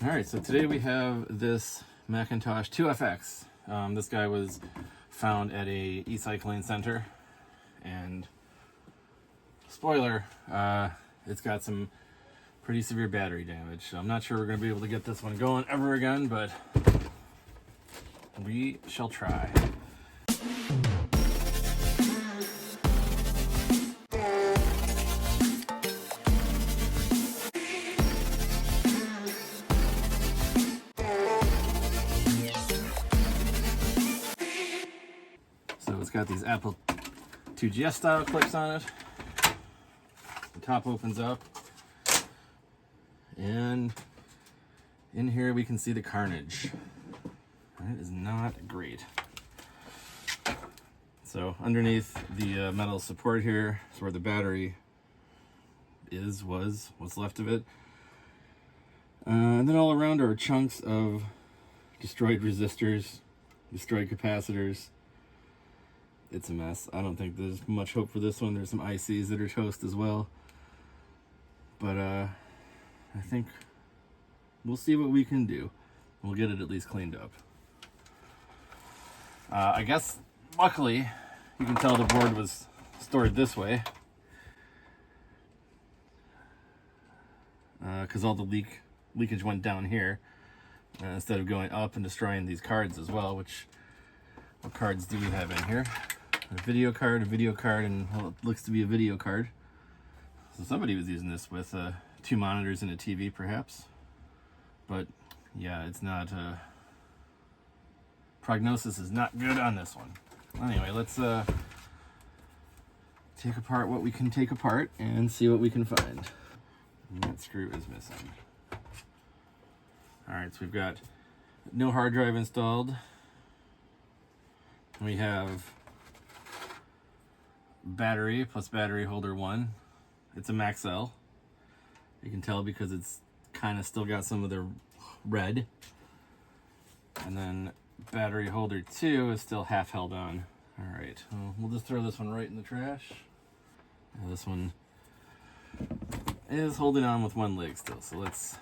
Alright, so today we have this Macintosh IIfx. This guy was found at a e-cycling center, and spoiler, it's got some pretty severe battery damage. So I'm not sure we're going to be able to get this one going ever again, but we shall try. So it's got these Apple 2GS style clips on it. The top opens up, and in here we can see the carnage. It is not great. So underneath the metal support here is where the battery was what's left of it. And then all around are chunks of destroyed resistors, destroyed capacitors. It's a mess. I don't think there's much hope for this one. There's some ICs that are toast as well. But I think we'll see what we can do. We'll get it at least cleaned up. I guess, luckily, you can tell the board was stored this way. Because all the leakage went down here. Instead of going up and destroying these cards as well, which, what cards do we have in here? A video card, and well, it looks to be a video card. So somebody was using this with 2 monitors and a TV, perhaps. But yeah, it's not. Prognosis is not good on this one. Anyway, let's take apart what we can take apart and see what we can find. And that screw is missing. All right, so we've got no hard drive installed. We have battery plus battery holder 1. It's a Maxell. You can tell because it's kind of still got some of the red. And then battery holder 2 is still half held on. All right, we'll just throw this one right in the trash. This one is holding on with one leg still, so let's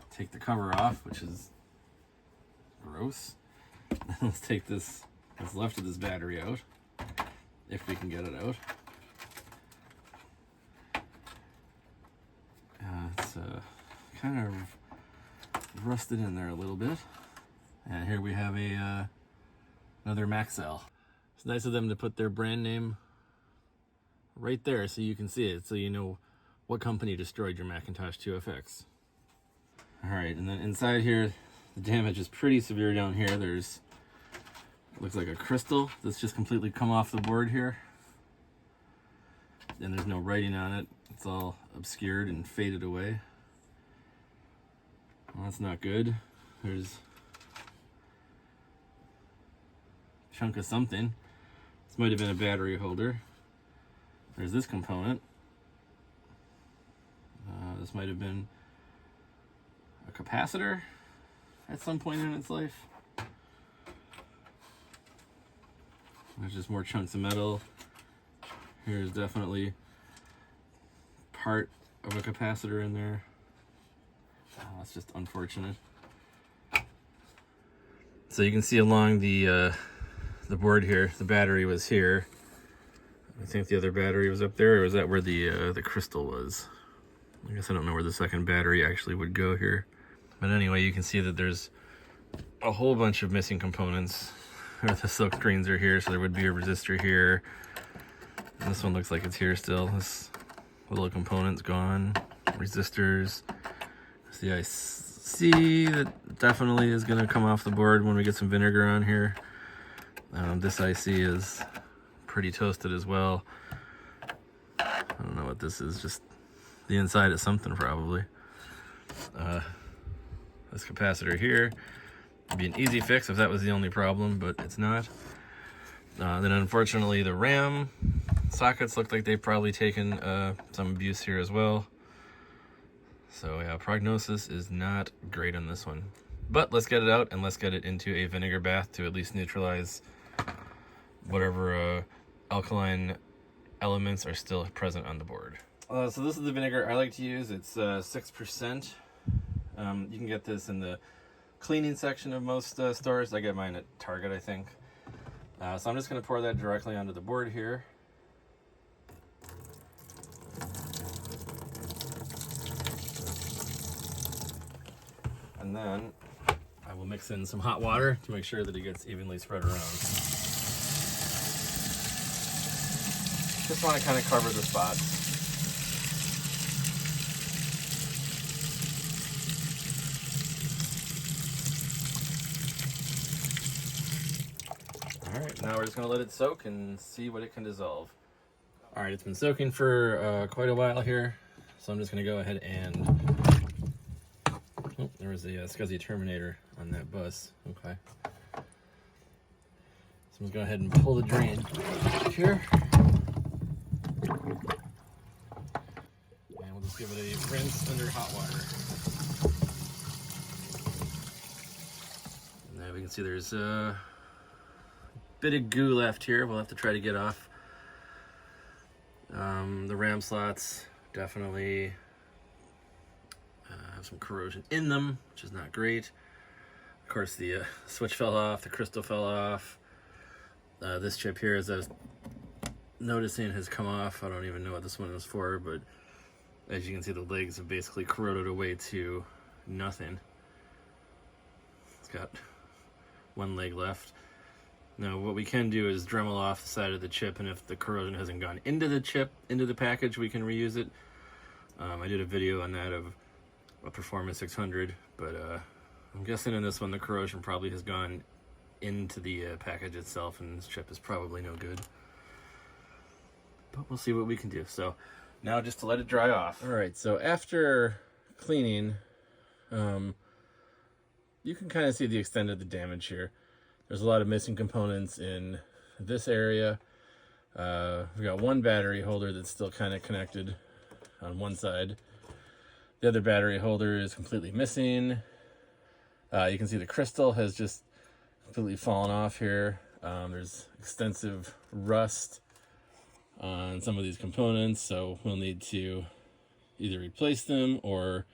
take the cover off, which is gross. Let's take what's left of this battery out, if we can get it out. It's kind of rusted in there a little bit. And here we have another Maxell. It's nice of them to put their brand name right there so you can see it, so you know what company destroyed your Macintosh IIfx. All right, and then inside here, the damage is pretty severe down here. There's, looks like a crystal that's just completely come off the board here. And there's no writing on it. It's all obscured and faded away. Well, that's not good. There's a chunk of something. This might have been a battery holder. There's this component. This might have been a capacitor at some point in its life. There's just more chunks of metal. Here's definitely part of a capacitor in there. Oh, that's just unfortunate. So you can see along the board here, the battery was here. I think the other battery was up there, or was that where the crystal was? I guess I don't know where the second battery actually would go here. But anyway, you can see that there's a whole bunch of missing components. The silk screens are here, so there would be a resistor here. And this one looks like it's here still. This little component's gone. Resistors. It's the IC that definitely is going to come off the board when we get some vinegar on here. This IC is pretty toasted as well. I don't know what this is, just the inside of something probably. This capacitor here would be an easy fix if that was the only problem, but it's not. Then unfortunately the RAM sockets look like they've probably taken some abuse here as well. So yeah, prognosis is not great on this one. But let's get it out and let's get it into a vinegar bath to at least neutralize whatever alkaline elements are still present on the board. So this is the vinegar I like to use. It's 6%. You can get this in the cleaning section of most stores. I get mine at Target, I think. So I'm just going to pour that directly onto the board here. And then I will mix in some hot water to make sure that it gets evenly spread around. Just want to kind of cover the spots. All right, now we're just going to let it soak and see what it can dissolve. All right, it's been soaking for quite a while here, so I'm just going to go ahead and... Oh, there was a SCSI terminator on that bus. Okay. So I'm going to go ahead and pull the drain here. And we'll just give it a rinse under hot water. And now we can see there's a bit of goo left here. We'll have to try to get off. The RAM slots definitely have some corrosion in them, which is not great. Of course, the switch fell off, the crystal fell off. This chip here, as I was noticing, has come off. I don't even know what this one is for, but as you can see, the legs have basically corroded away to nothing. It's got one leg left. Now, what we can do is Dremel off the side of the chip, and if the corrosion hasn't gone into the chip, into the package, we can reuse it. I did a video on that of a Performance 600, but I'm guessing in this one the corrosion probably has gone into the package itself, and this chip is probably no good. But we'll see what we can do. So now just to let it dry off. All right, so after cleaning, you can kind of see the extent of the damage here. There's a lot of missing components in this area. We've got one battery holder that's still kind of connected on one side. The other battery holder is completely missing. You can see the crystal has just completely fallen off here. There's extensive rust on some of these components, so we'll need to either replace them or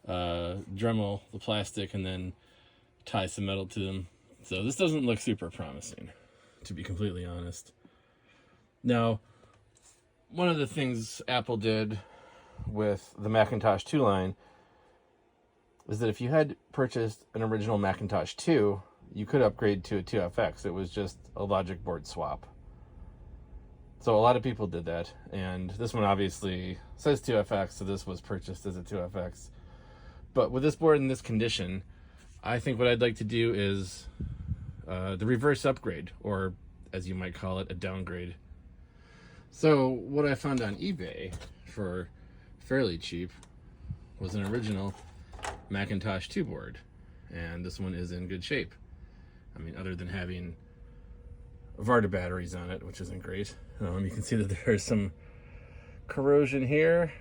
Dremel the plastic and then tie some metal to them. So this doesn't look super promising, to be completely honest. Now, one of the things Apple did with the Macintosh 2 line is that if you had purchased an original Macintosh 2, you could upgrade to a 2FX. It was just a logic board swap. So a lot of people did that, and this one obviously says 2FX, so this was purchased as a 2FX. But with this board in this condition, I think what I'd like to do is the reverse upgrade, or as you might call it, a downgrade. So what I found on eBay for fairly cheap was an original Macintosh 2 board, and this one is in good shape. I mean, other than having Varda batteries on it, which isn't great. You can see that there's some corrosion here,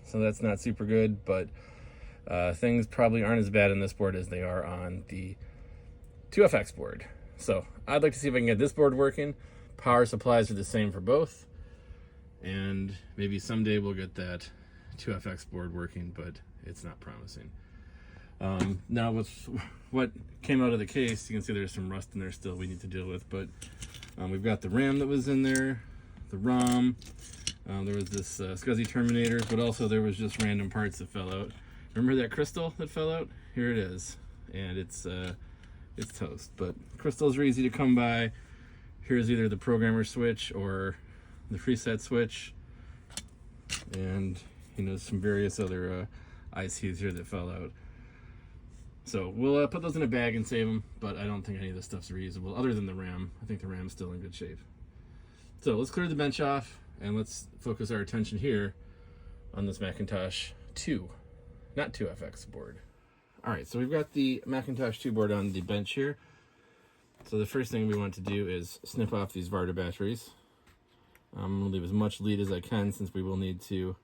so that's not super good, but things probably aren't as bad on this board as they are on the 2FX board. So I'd like to see if I can get this board working. Power supplies are the same for both, and maybe someday we'll get that 2FX board working, but it's not promising. Now with what came out of the case, you can see there's some rust in there still we need to deal with, but we've got the RAM that was in there, the ROM, there was this SCSI terminator, but also there was just random parts that fell out. Remember that crystal that fell out? Here it is, and it's toast. But crystals are easy to come by. Here's either the programmer switch or the preset switch, and some various other ICs here that fell out. So we'll put those in a bag and save them, but I don't think any of this stuff's reusable other than the RAM. I think the RAM's still in good shape. So let's clear the bench off and let's focus our attention here on this Macintosh 2, not 2FX board. All right, so we've got the Macintosh 2 board on the bench here. So the first thing we want to do is snip off these Varda batteries. I'm gonna leave as much lead as I can since we will need to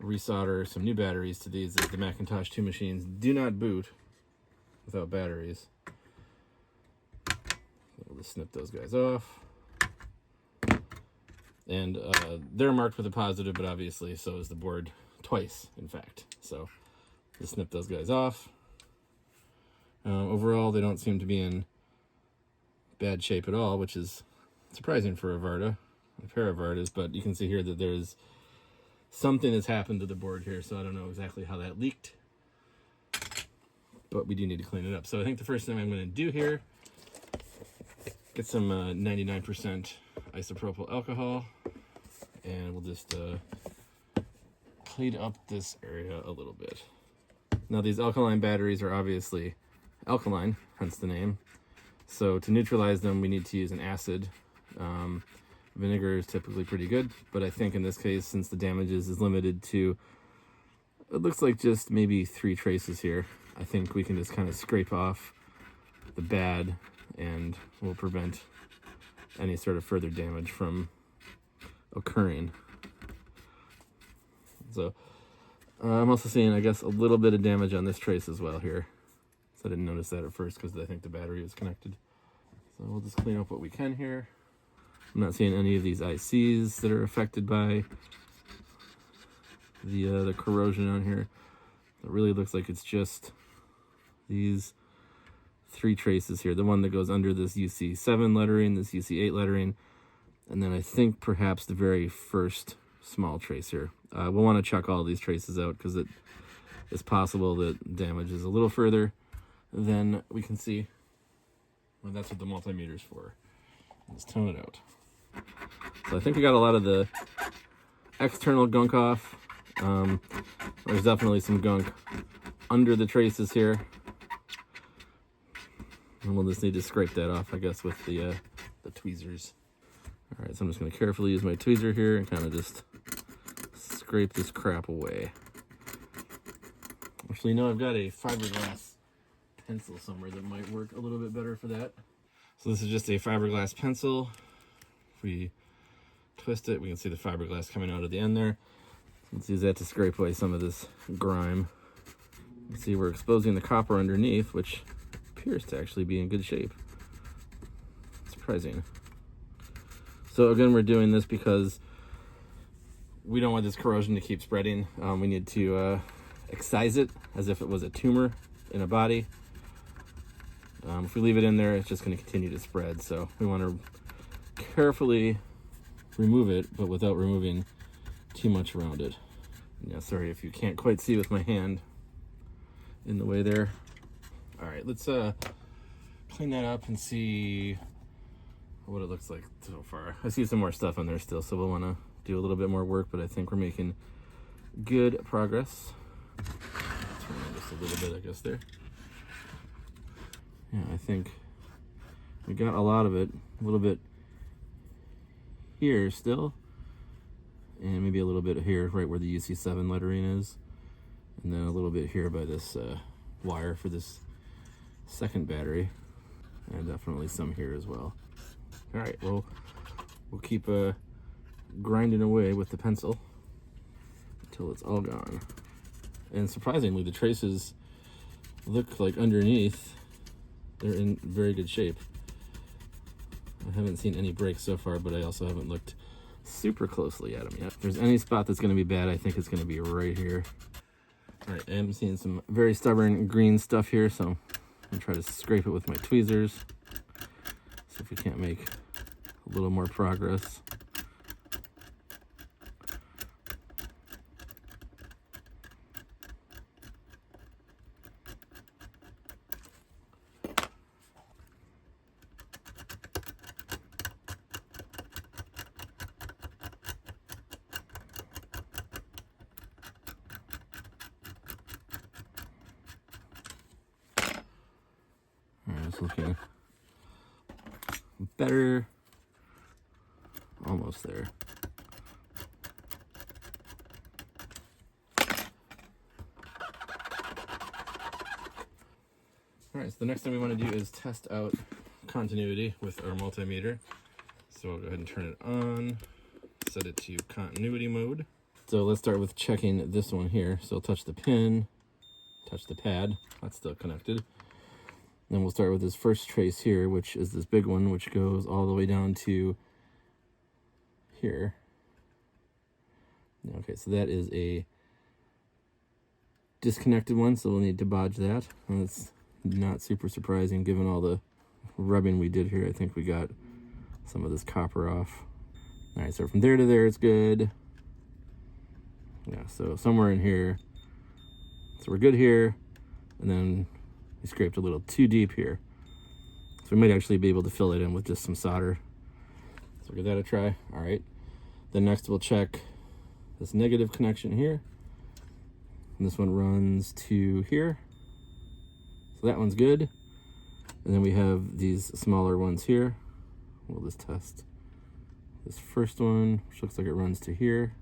resolder some new batteries to these, as the Macintosh 2 machines do not boot without batteries. We'll just snip those guys off. And they're marked with a positive, but obviously so is the board, twice in fact. So Just snip those guys off. Overall, they don't seem to be in bad shape at all, which is surprising for a Varta, a pair of Vartas, but you can see here that there's something that's happened to the board here, so I don't know exactly how that leaked, but we do need to clean it up. So I think the first thing I'm going to do here, get some 99% isopropyl alcohol, and we'll just clean up this area a little bit. Now these alkaline batteries are obviously alkaline, hence the name. So to neutralize them, we need to use an acid. Vinegar is typically pretty good, but I think in this case, since the damage is limited to, it looks like just maybe 3 traces here, I think we can just kind of scrape off the bad and we'll prevent any sort of further damage from occurring. So I'm also seeing, I guess, a little bit of damage on this trace as well here. So I didn't notice that at first because I think the battery was connected. So we'll just clean up what we can here. I'm not seeing any of these ICs that are affected by the corrosion on here. It really looks like it's just these 3 traces here. The one that goes under this UC7 lettering, this UC8 lettering, and then I think perhaps the very first small trace here. We'll want to check all these traces out because it is possible that damage is a little further than we can see. And that's what the multimeter is for. Let's tone it out. So I think we got a lot of the external gunk off. There's definitely some gunk under the traces here. And we'll just need to scrape that off, I guess, with the tweezers. All right, so I'm just going to carefully use my tweezer here and kind of just scrape this crap away. Actually, no, I've got a fiberglass pencil somewhere that might work a little bit better for that. So this is just a fiberglass pencil. If we twist it, we can see the fiberglass coming out of the end there. Let's use that to scrape away some of this grime. You see we're exposing the copper underneath, which appears to actually be in good shape. Surprising. So again, we're doing this because we don't want this corrosion to keep spreading. We need to excise it as if it was a tumor in a body. If we leave it in there, it's just going to continue to spread. So we want to carefully remove it, but without removing too much around it. Yeah, sorry if you can't quite see with my hand in the way there. All right, let's clean that up and see what it looks like so far. I see some more stuff on there still, so we'll want to do a little bit more work, but I think we're making good progress. Turn on just a little bit, I guess, there. Yeah, I think we got a lot of it, a little bit here still, and maybe a little bit here, right where the UC7 lettering is, and then a little bit here by this wire for this second battery, and definitely some here as well. All right, well, we'll keep grinding away with the pencil until it's all gone. And surprisingly, the traces look like underneath they're in very good shape. I haven't seen any breaks so far, but I also haven't looked super closely at them yet. If there's any spot that's going to be bad, I think it's going to be right here. All right, I am seeing some very stubborn green stuff here, so I'm going to try to scrape it with my tweezers. See if we can't make a little more progress. It's looking better. Almost there. All right, so the next thing we want to do is test out continuity with our multimeter. So I'll go ahead and turn it on, set it to continuity mode. So let's start with checking this one here. So I'll touch the pin, touch the pad, that's still connected. Then we'll start with this first trace here, which is this big one, which goes all the way down to here. Okay, so that is a disconnected one, so we'll need to bodge that. And it's not super surprising given all the rubbing we did here. I think we got some of this copper off. All right, so from there to there, it's good. Yeah, so somewhere in here. So we're good here, and then we scraped a little too deep here. So we might actually be able to fill it in with just some solder. So we'll give that a try. All right. Then next we'll check this negative connection here. And this one runs to here. So that one's good. And then we have these smaller ones here. We'll just test this first one, which looks like it runs to here,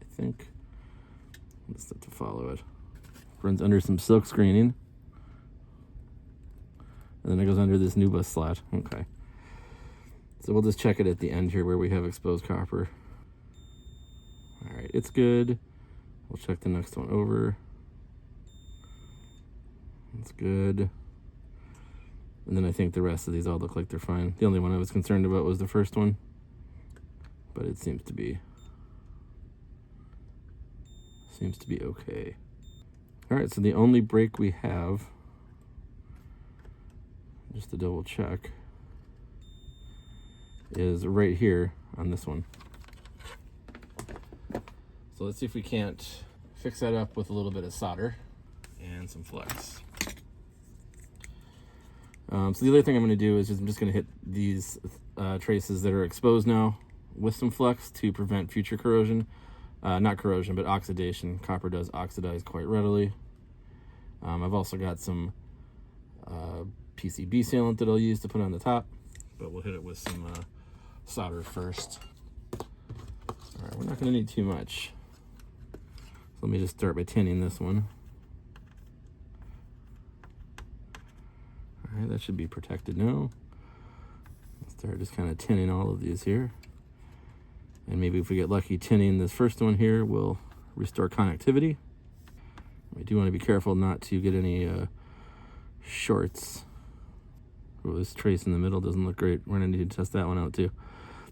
I think. Let's have to follow it. Runs under some silk screening. And then it goes under this new bus slot. Okay. So we'll just check it at the end here where we have exposed copper. All right, it's good. We'll check the next one over. It's good. And then I think the rest of these all look like they're fine. The only one I was concerned about was the first one, but it seems to be okay. All right, so the only break we have, just to double check, is right here on this one. So let's see if we can't fix that up with a little bit of solder and some flex. So the other thing I'm going to do is I'm just going to hit these traces that are exposed now with some flex to prevent future corrosion. Not corrosion, but oxidation. Copper does oxidize quite readily. I've also got some PCB sealant that I'll use to put on the top, but we'll hit it with some solder first. All right, we're not going to need too much. So let me just start by tinning this one. All right, that should be protected now. Let's start just kind of tinning all of these here. And maybe if we get lucky tinning this first one here, we'll restore connectivity. We do want to be careful not to get any shorts. Oh, this trace in the middle doesn't look great. We're going to need to test that one out too.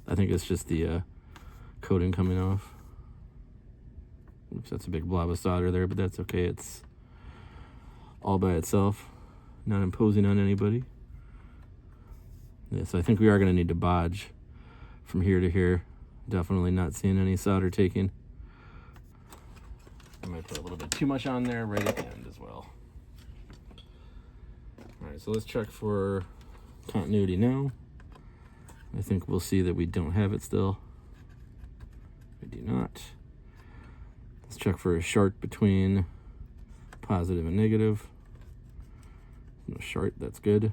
I think it's just the coating coming off. Oops, that's a big blob of solder there, but that's okay. It's all by itself, not imposing on anybody. Yeah, so I think we are going to need to bodge from here to here. Definitely not seeing any solder taking. I might put a little bit too much on there right at the end as well. All right, so let's check for continuity now. I think we'll see that we don't have it still. We do not. Let's check for a short between positive and negative. No short, that's good.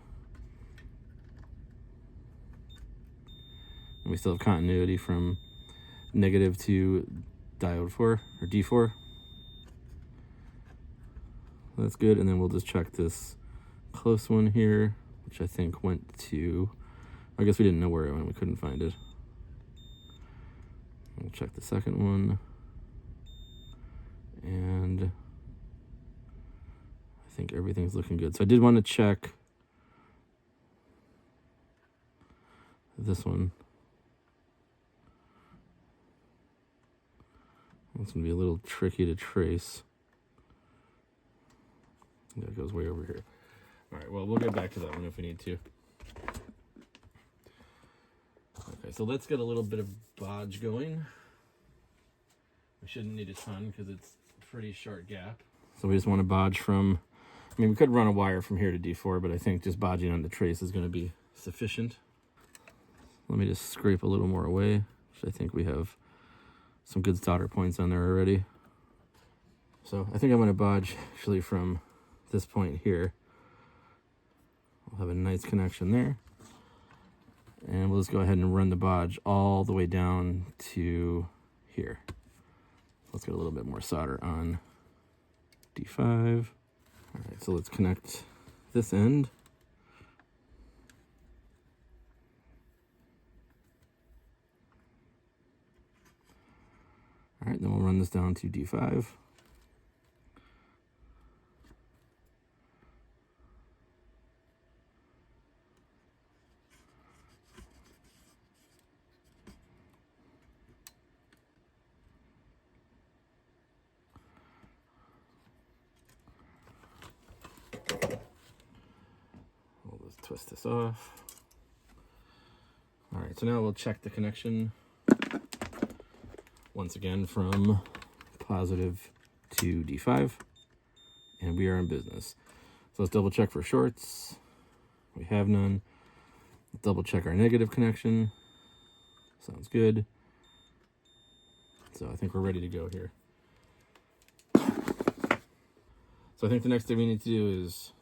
And we still have continuity from negative to diode 4 or D4. That's good. And then we'll just check this close one here, which I think went to, I guess we didn't know where it went. We couldn't find it. We'll check the second one. And I think everything's looking good. So I did want to check this one. It's going to be a little tricky to trace. That goes way over here. All right, well, we'll get back to that one if we need to. Okay, so let's get a little bit of bodge going. We shouldn't need a ton because it's a pretty short gap. So we just want to bodge from, I mean, we could run a wire from here to D4, but I think just bodging on the trace is going to be sufficient. Let me just scrape a little more away, which I think we have some good solder points on there already. So I think I'm going to bodge actually from this point here. We'll have a nice connection there. And we'll just go ahead and run the bodge all the way down to here. Let's get a little bit more solder on D5. All right, so let's connect this end. All right, then we'll run this down to D5. twist this off. All right, so now we'll check the connection once again from positive to D5, and we are in business. So let's double check for shorts. We have none. Let's double check our negative connection. Sounds good. So I think we're ready to go here. So I think the next thing we need to do is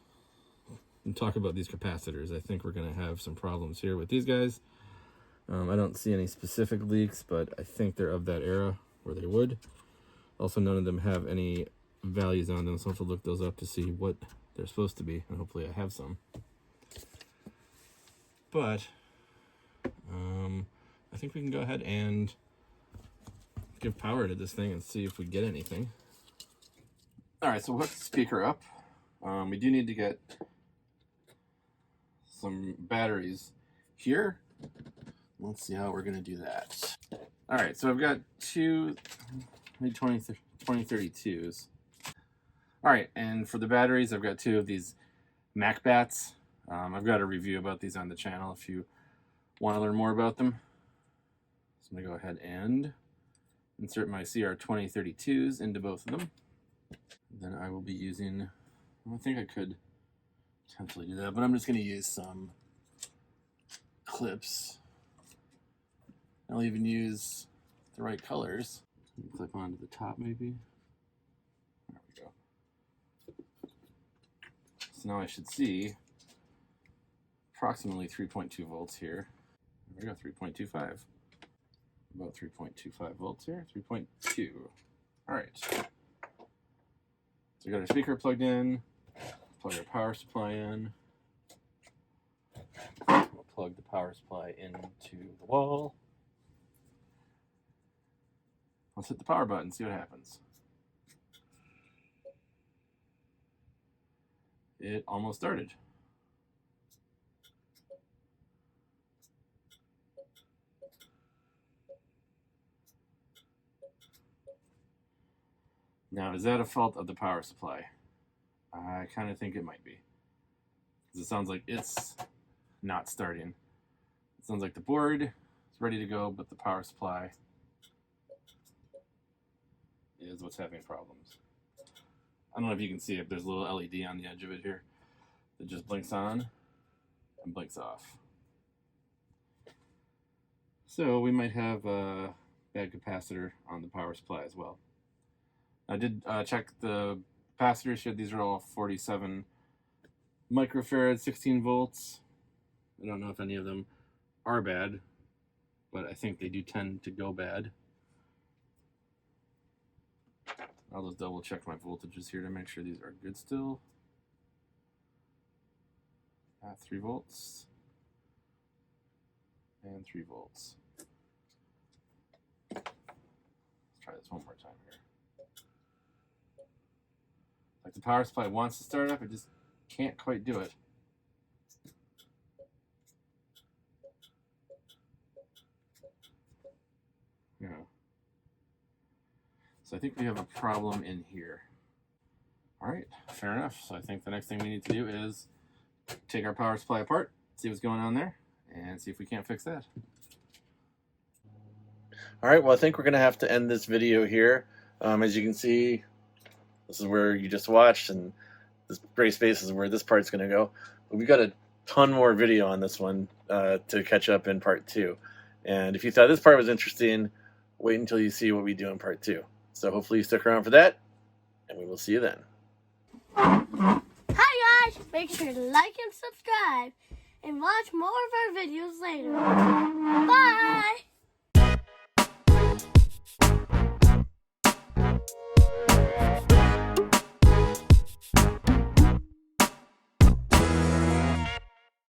talk about these capacitors. I think we're going to have some problems here with these guys. I don't see any specific leaks, but I think they're of that era where they would. Also, none of them have any values on them, so I'll have to look those up to see what they're supposed to be, and hopefully I have some. But I think we can go ahead and give power to this thing and see if we get anything. All right, so we'll hook the speaker up. We do need to get some batteries here. Let's see how we're going to do that. All right, so I've got two 2032s. All right, and for the batteries, I've got two of these Mac bats. I've got a review about these on the channel if you want to learn more about them. So I'm going to go ahead and insert my CR2032s into both of them. Then I will be using, I think I could potentially do that, but I'm just going to use some clips. I'll even use the right colors. Clip onto the top maybe. There we go. So now I should see approximately 3.2 volts here. There we go, 3.25. About 3.25 volts here, 3.2. All right. So we got our speaker plugged in, plug our power supply in. We'll plug the power supply into the wall. Let's hit the power button, see what happens. It almost started. Now, is that a fault of the power supply? I kind of think it might be. Because it sounds like it's not starting. It sounds like the board is ready to go, but the power supply is what's having problems. I don't know if you can see it, there's a little LED on the edge of it here that just blinks on and blinks off. So we might have a bad capacitor on the power supply as well. I did check the capacitors here. These are all 47 microfarad, 16 volts. I don't know if any of them are bad, but I think they do tend to go bad. I'll just double check my voltages here to make sure these are good still. At 3 volts and 3 volts. Let's try this one more time here. Like the power supply wants to start up, it just can't quite do it. Yeah. So I think we have a problem in here. All right, fair enough. So I think the next thing we need to do is take our power supply apart, see what's going on there, and see if we can't fix that. All right, well, I think we're gonna have to end this video here. As you can see, this is where you just watched, and this gray space is where this part's gonna go. But we got a ton more video on this one to catch up in part 2. And if you thought this part was interesting, wait until you see what we do in part 2. So hopefully you stick around for that, and we will see you then. Hi guys! Make sure to like and subscribe, and watch more of our videos later. Bye!